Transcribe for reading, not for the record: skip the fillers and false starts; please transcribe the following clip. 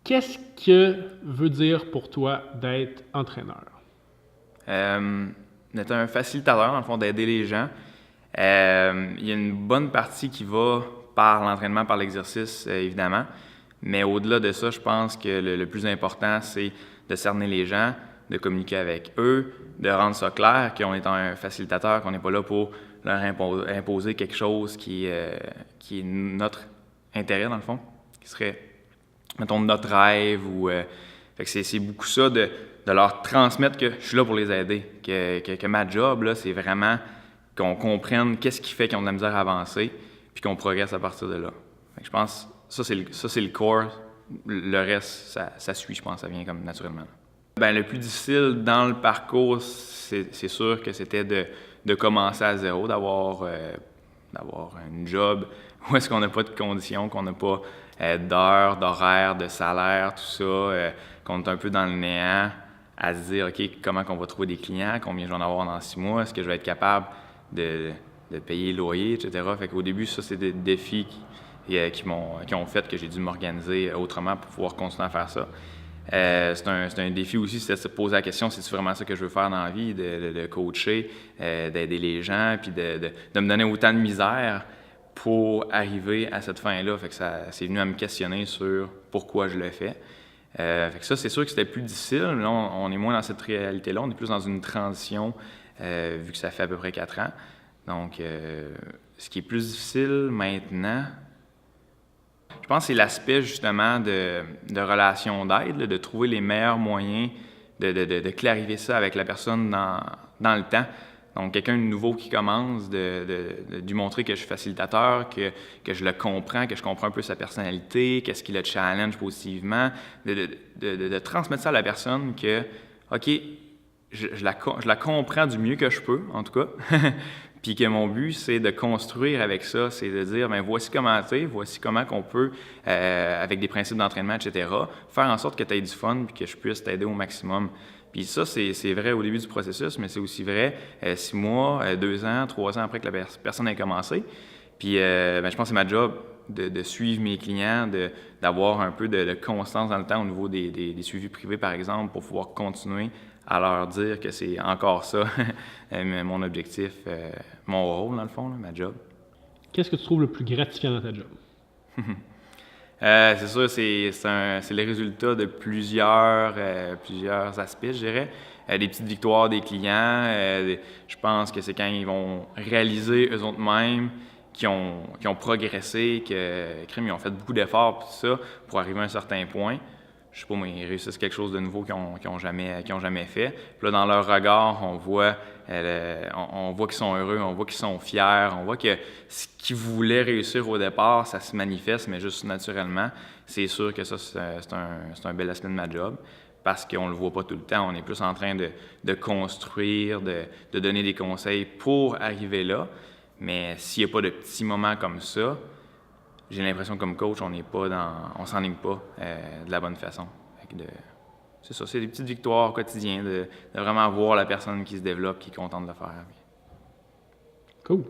Qu'est-ce que veut dire pour toi d'être entraîneur? D'être un facilitateur, dans le fond, d'aider les gens. Il y a une bonne partie qui va par l'entraînement, par l'exercice, évidemment. Mais au-delà de ça, je pense que le plus important, c'est de cerner les gens, de communiquer avec eux, de rendre ça clair qu'on est un facilitateur, qu'on n'est pas là pour leur imposer quelque chose qui est notre intérêt, dans le fond, qui serait, mettons, notre rêve. Fait que c'est beaucoup ça de leur transmettre que je suis là pour les aider, que ma job, là, c'est vraiment qu'on comprenne qu'est-ce qui fait qu'ils ont de la misère à avancer, puis qu'on progresse à partir de là. Fait que je pense ça c'est le core. Le reste, ça suit, je pense, ça vient comme naturellement. Ben, le plus difficile dans le parcours, c'est sûr que c'était de commencer à zéro, d'avoir un job où est-ce qu'on n'a pas de conditions, qu'on n'a pas d'heures, d'horaires, de salaire, tout ça, qu'on est un peu dans le néant, à se dire, OK, comment on va trouver des clients, combien je vais en avoir dans 6 mois, est-ce que je vais être capable de payer le loyer, etc. Fait qu'au début, ça, c'est des défis qui ont fait que j'ai dû m'organiser autrement pour pouvoir continuer à faire ça. C'est un défi aussi, c'est de se poser la question, c'est vraiment ça que je veux faire dans la vie, de coacher, d'aider les gens, puis de me donner autant de misère pour arriver à cette fin-là. Fait que c'est venu à me questionner sur pourquoi je le fais. Fait que ça, c'est sûr que c'était plus difficile. Là, on est moins dans cette réalité-là, on est plus dans une transition, vu que ça fait à peu près 4 ans. Donc, ce qui est plus difficile maintenant, je pense que c'est l'aspect justement de relation d'aide, de trouver les meilleurs moyens de clarifier ça avec la personne dans le temps. Donc, quelqu'un de nouveau qui commence, de lui montrer que je suis facilitateur, que je le comprends, que je comprends un peu sa personnalité, qu'est-ce qui le challenge positivement, de transmettre ça à la personne que, OK, je la comprends du mieux que je peux, en tout cas, puis que mon but, c'est de construire avec ça, c'est de dire, bien, voici comment tu es, voici comment qu'on peut, avec des principes d'entraînement, etc., faire en sorte que tu aies du fun puis que je puisse t'aider au maximum. Puis ça, c'est vrai au début du processus, mais c'est aussi vrai 6 mois, 2 ans, 3 ans après que la personne ait commencé. Puis je pense que c'est ma job de suivre mes clients, d'avoir un peu de constance dans le temps au niveau des suivis privés, par exemple, pour pouvoir continuer à leur dire que c'est encore ça, mon objectif, mon rôle, dans le fond, là, ma job. Qu'est-ce que tu trouves le plus gratifiant dans ta job? C'est sûr, c'est le résultat de plusieurs aspects, je dirais. Des petites victoires des clients, je pense que c'est quand ils vont réaliser eux-mêmes qu'ils ont progressé, qu'ils ont fait beaucoup d'efforts tout ça pour arriver à un certain point. Je sais pas, mais ils réussissent quelque chose de nouveau qu'ils ont jamais fait. Puis là, dans leur regard, on voit qu'ils sont heureux, on voit qu'ils sont fiers, on voit que ce qu'ils voulaient réussir au départ, ça se manifeste, mais juste naturellement. C'est sûr que ça, c'est un bel aspect de ma job, parce qu'on ne le voit pas tout le temps. On est plus en train de construire, de donner des conseils pour arriver là. Mais s'il n'y a pas de petits moments comme ça, j'ai l'impression que comme coach, on s'enligne pas de la bonne façon. C'est ça, c'est des petites victoires au quotidien, de vraiment voir la personne qui se développe, qui est contente de le faire. Cool.